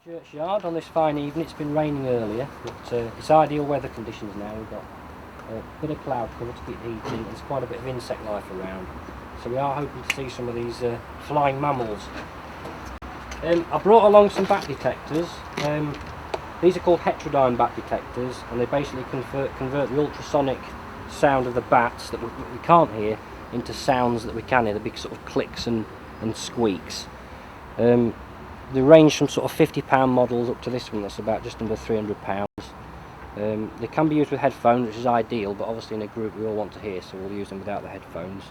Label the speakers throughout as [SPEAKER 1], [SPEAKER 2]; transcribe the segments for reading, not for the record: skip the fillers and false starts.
[SPEAKER 1] Churchyard on this fine evening. It's been raining earlier, but it's ideal weather conditions now. We've got a bit of cloud cover to keep heating. There's quite a bit of insect life around, so we are hoping to see some of these flying mammals. I brought along some bat detectors. These are called heterodyne bat detectors, and they basically convert the ultrasonic sound of the bats that we can't hear into sounds that we can hear, the big sort of clicks and squeaks. They range from sort of £50 models up to this one that's about just under £300. They can be used with headphones, which is ideal, but obviously in a group we all want to hear, so we'll use them without the headphones.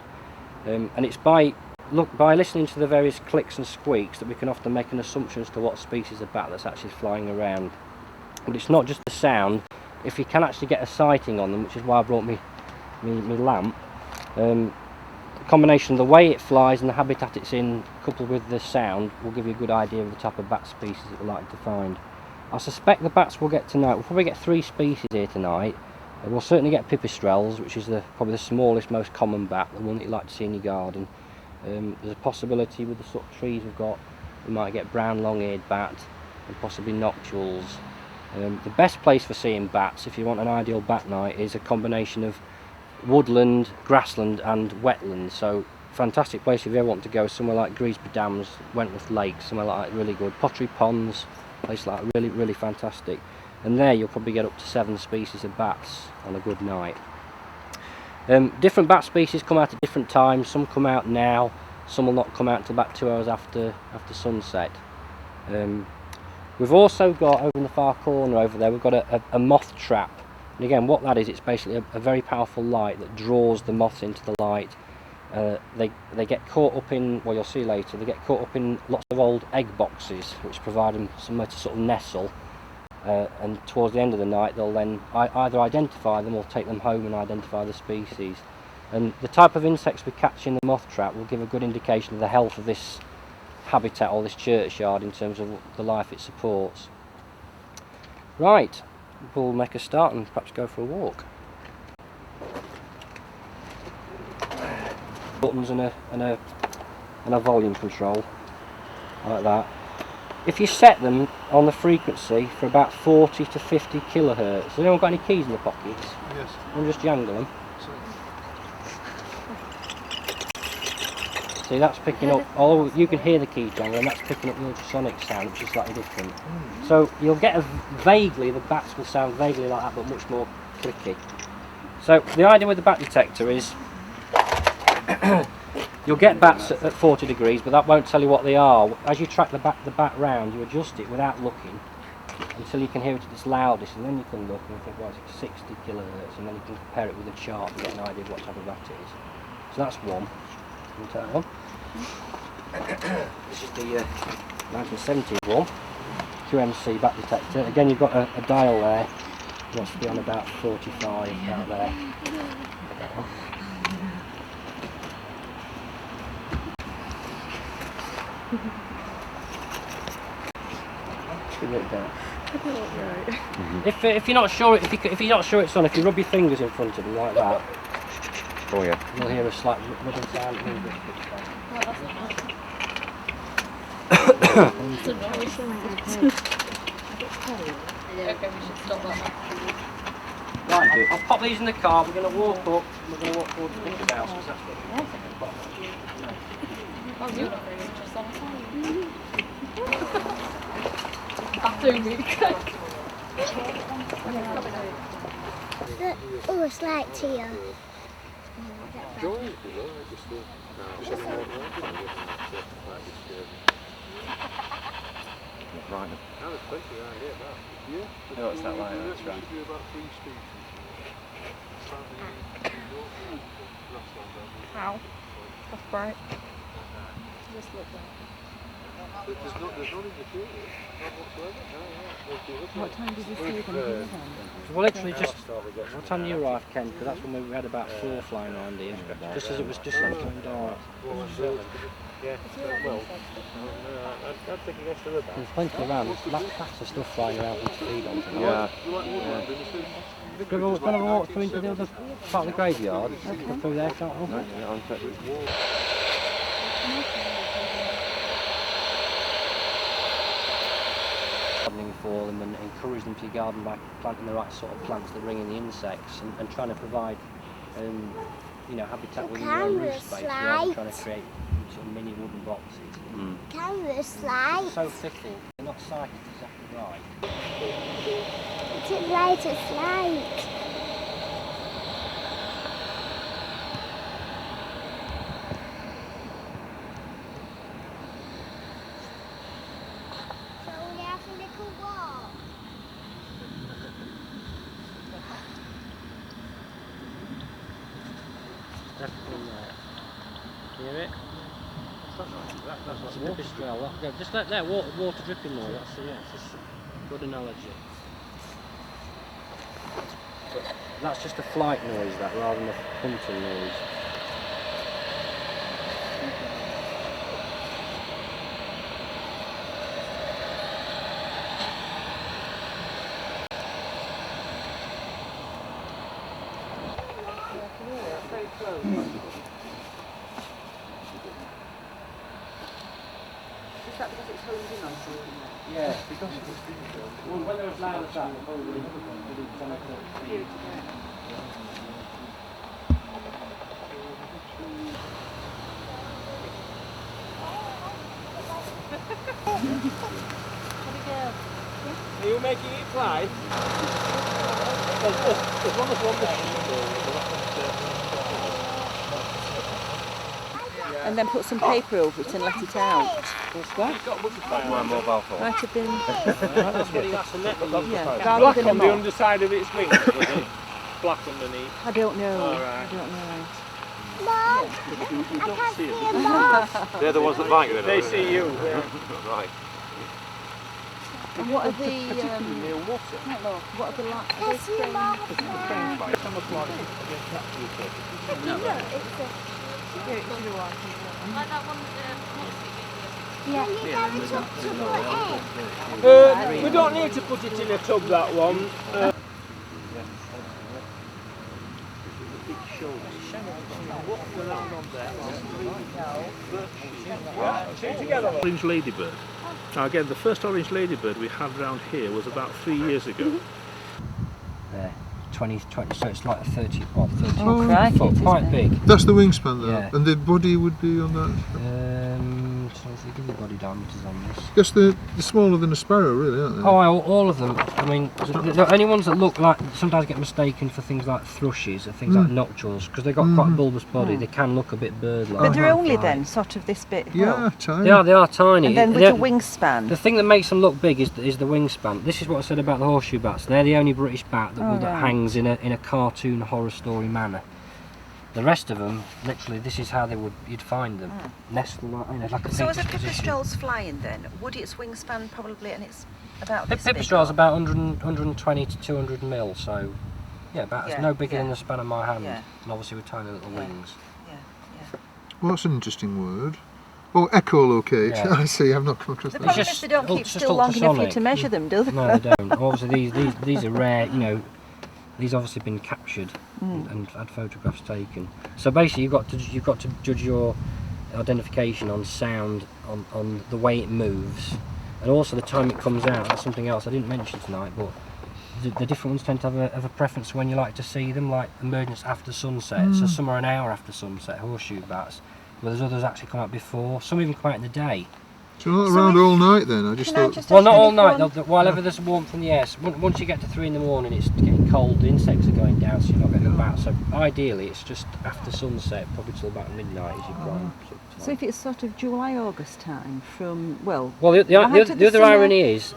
[SPEAKER 1] And it's by listening to the various clicks and squeaks that we can often make an assumption as to what species of bat that's actually flying around. But it's not just the sound. If you can actually get a sighting on them, which is why I brought me lamp, the combination of the way it flies and the habitat it's in, coupled with the sound, will give you a good idea of the type of bat species that we're likely to find. I suspect the bats we'll get tonight, we'll probably get 3 species here tonight. We'll certainly get pipistrelles, which is probably the smallest, most common bat, the one that you like to see in your garden. There's a possibility with the sort of trees we've got, we might get brown long-eared bat and possibly noctules. The best place for seeing bats, if you want an ideal bat night, is a combination of woodland, grassland and wetland. So fantastic place if you ever want to go, somewhere like Greasby Dams, Wentworth Lake, somewhere like that, really good. Pottery Ponds, place like that, really fantastic. And there you'll probably get up to 7 species of bats on a good night. Different bat species come out at different times. Some come out now, some will not come out until about 2 hours after sunset. We've also got, over in the far corner over there, we've got a moth trap. And again, what that is, it's basically a very powerful light that draws the moths into the light. They get caught up in, well, you'll see later, they get caught up in lots of old egg boxes, which provide them somewhere to sort of nestle. And towards the end of the night, they'll then either identify them or take them home and identify the species. And the type of insects we catch in the moth trap will give a good indication of the health of this habitat or this churchyard in terms of the life it supports. Right. We'll make a start and perhaps go for a walk. Buttons and a volume control, like that. If you set them on the frequency for about 40 to 50 kilohertz, has anyone got any keys in the pockets?
[SPEAKER 2] Yes.
[SPEAKER 1] And just jangle them. See, that's picking up, although you can hear the key jangle, and that's picking up the ultrasonic sound, which is slightly different. So you'll get vaguely, the bats will sound vaguely like that, but much more clicky. So the idea with the bat detector is, you'll get bats at 40 degrees, but that won't tell you what they are. As you track the bat round, you adjust it without looking, until you can hear it at its loudest, and then you can look and think, well, it's 60 kilohertz, and then you can compare it with a chart and get an idea of what type of bat it is. So that's one. One. This is the 1970s one, QMC bat detector. Again, you've got a dial there, it must be on about 45 out there. If you're not sure, if you're not sure it's on, if you rub your fingers in front of them like that.
[SPEAKER 2] Oh yeah.
[SPEAKER 1] You'll hear a slight rubbing sound.
[SPEAKER 3] Okay, we should stop that.
[SPEAKER 1] Right, I'll pop these in the car. We're going to walk up. And we're going to walk towards the Vicar's house because that's what
[SPEAKER 3] Oh, you just on
[SPEAKER 4] Oh, it's like here.
[SPEAKER 2] Right. No, it's that line, that's right.
[SPEAKER 3] Ow. That's bright. Just look there.
[SPEAKER 2] There's not in the field, not whatsoever.
[SPEAKER 3] What time did you see them here then?
[SPEAKER 1] Well, literally just, what time did you arrive, Ken? Because that's when we had about 4 flying around here, just as it was just going dark.
[SPEAKER 2] Yeah, well, I'd take a guess to the back.
[SPEAKER 1] There's plenty around, there's lots of stuff flying around to feed on tonight.
[SPEAKER 2] Yeah.
[SPEAKER 1] We're going to have a walk through into the other part of the graveyard, go through there, can't we?
[SPEAKER 2] No, yeah, I'm touching.
[SPEAKER 1] encourage them to your garden by planting the right sort of plants that bring in the insects and trying to provide habitat within your own roof space rather than trying to create sort of mini wooden boxes.
[SPEAKER 4] Camera slide.
[SPEAKER 1] It's so fickle, they're not sighted exactly right.
[SPEAKER 4] It's a lighter slide. So we have a little walk.
[SPEAKER 1] Definitely hear it? That's a pipistrelle. Just let that water dripping there. That's a good analogy. But that's just a flight noise, that, rather than a hunting noise.
[SPEAKER 2] Very close.
[SPEAKER 3] Is that because it's honed in on something?
[SPEAKER 1] Yeah, because when there was loud as that, we'll probably do 10
[SPEAKER 2] Are you making it fly? As long as one
[SPEAKER 3] And then put some paper over it and let it out.
[SPEAKER 1] What's that?
[SPEAKER 2] My mobile phone.
[SPEAKER 3] Might have been,
[SPEAKER 2] That's what he has to net.
[SPEAKER 3] yeah,
[SPEAKER 2] Black
[SPEAKER 3] rather than
[SPEAKER 2] on
[SPEAKER 3] a
[SPEAKER 2] the
[SPEAKER 3] mop.
[SPEAKER 2] underside of its wings, was it? Black underneath.
[SPEAKER 3] I don't know.
[SPEAKER 2] All right.
[SPEAKER 3] I don't know.
[SPEAKER 4] Mom, I can't see a moth.
[SPEAKER 5] They're the ones that bite you,
[SPEAKER 2] They see you. Yeah.
[SPEAKER 5] Right.
[SPEAKER 3] And what are the,
[SPEAKER 2] Near water.
[SPEAKER 3] what are the lights?
[SPEAKER 4] I can't see a moth. Yeah, you have a tub to put in.
[SPEAKER 2] We don't need to put it in a tub, that one.
[SPEAKER 6] Orange ladybird. Now again, the first orange ladybird we had round here was about 3 years ago.
[SPEAKER 1] There, 20, so it's like a 30 foot,
[SPEAKER 3] crikey, it is
[SPEAKER 1] quite big.
[SPEAKER 7] That's the wingspan though,
[SPEAKER 1] Yeah.
[SPEAKER 7] and the body would be on that.
[SPEAKER 1] So if you give the body diameters on this.
[SPEAKER 7] Guess they're smaller than a sparrow, really, aren't they?
[SPEAKER 1] Oh, all of them. I mean, the only ones that look like, sometimes get mistaken for things like thrushes and things like nocturnes, because they've got quite a bulbous body, they can look a bit bird-like.
[SPEAKER 3] But they're only then sort of this bit.
[SPEAKER 7] Yeah, tiny.
[SPEAKER 1] They are tiny.
[SPEAKER 3] And then with
[SPEAKER 1] They're-
[SPEAKER 3] a wingspan.
[SPEAKER 1] The thing that makes them look big is the wingspan. This is what I said about the horseshoe bats. They're the only British bat that
[SPEAKER 3] right.
[SPEAKER 1] hangs in a cartoon horror story manner. The rest of them, literally, this is how you'd find them, nesting like a
[SPEAKER 3] So as a
[SPEAKER 1] fetus position.
[SPEAKER 3] pipistrelle's flying then, would its wingspan probably, and it's about this
[SPEAKER 1] Pipistrelle's
[SPEAKER 3] big?
[SPEAKER 1] about 120 to 200 mil, so yeah, about
[SPEAKER 3] Yeah,
[SPEAKER 1] no bigger
[SPEAKER 3] yeah.
[SPEAKER 1] than the span of my hand,
[SPEAKER 3] Yeah.
[SPEAKER 1] and obviously with tiny little
[SPEAKER 3] Yeah.
[SPEAKER 1] wings.
[SPEAKER 3] Yeah.
[SPEAKER 7] Well, that's an interesting word. Oh, echolocate.
[SPEAKER 1] Yeah.
[SPEAKER 7] I see, I've not come across
[SPEAKER 3] The
[SPEAKER 7] that.
[SPEAKER 3] problem
[SPEAKER 1] just
[SPEAKER 3] is they don't keep
[SPEAKER 1] just
[SPEAKER 3] still long enough for you
[SPEAKER 1] ultrasonic.
[SPEAKER 3] to measure them, do they?
[SPEAKER 1] No, they don't. Obviously, these are rare. These obviously been captured and had photographs taken. So basically, you've got to judge your identification on sound, on the way it moves, and also the time it comes out. That's something else I didn't mention tonight, but the different ones tend to have a preference when you like to see them, like emergence after sunset. So some are an hour after sunset, horseshoe bats, whereas others actually come out before. Some even come out in the day.
[SPEAKER 7] So you're not around all night then? I just
[SPEAKER 3] Can I
[SPEAKER 7] thought.
[SPEAKER 3] just
[SPEAKER 1] Well,
[SPEAKER 3] ask
[SPEAKER 1] not
[SPEAKER 3] you
[SPEAKER 1] all
[SPEAKER 3] if
[SPEAKER 1] night.
[SPEAKER 3] one-
[SPEAKER 1] While ever there's warmth in the air. So once you get to 3 in the morning, it's getting cold. The insects are going down, so you're not getting them out. So ideally, it's just after sunset, probably till about midnight, is your prime.
[SPEAKER 3] So if it's sort of July, August time from, well,
[SPEAKER 1] Well, the
[SPEAKER 3] How to
[SPEAKER 1] other
[SPEAKER 3] the summer-
[SPEAKER 1] irony is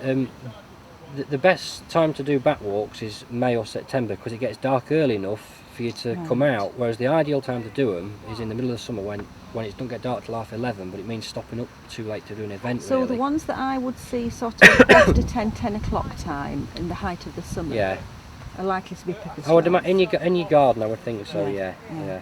[SPEAKER 1] the best time to do bat walks is May or September because it gets dark early enough for you to come out. Whereas the ideal time to do them is in the middle of the summer when it don't get dark till 11:30, but it means stopping up too late to do an event.
[SPEAKER 3] so
[SPEAKER 1] really.
[SPEAKER 3] the ones that I would see sort of after 10 o'clock time in the height of the summer
[SPEAKER 1] Yeah.
[SPEAKER 3] are likely to be pipistrelles.
[SPEAKER 1] I would imagine in your garden. I would think so.
[SPEAKER 3] Yeah.
[SPEAKER 1] Yeah.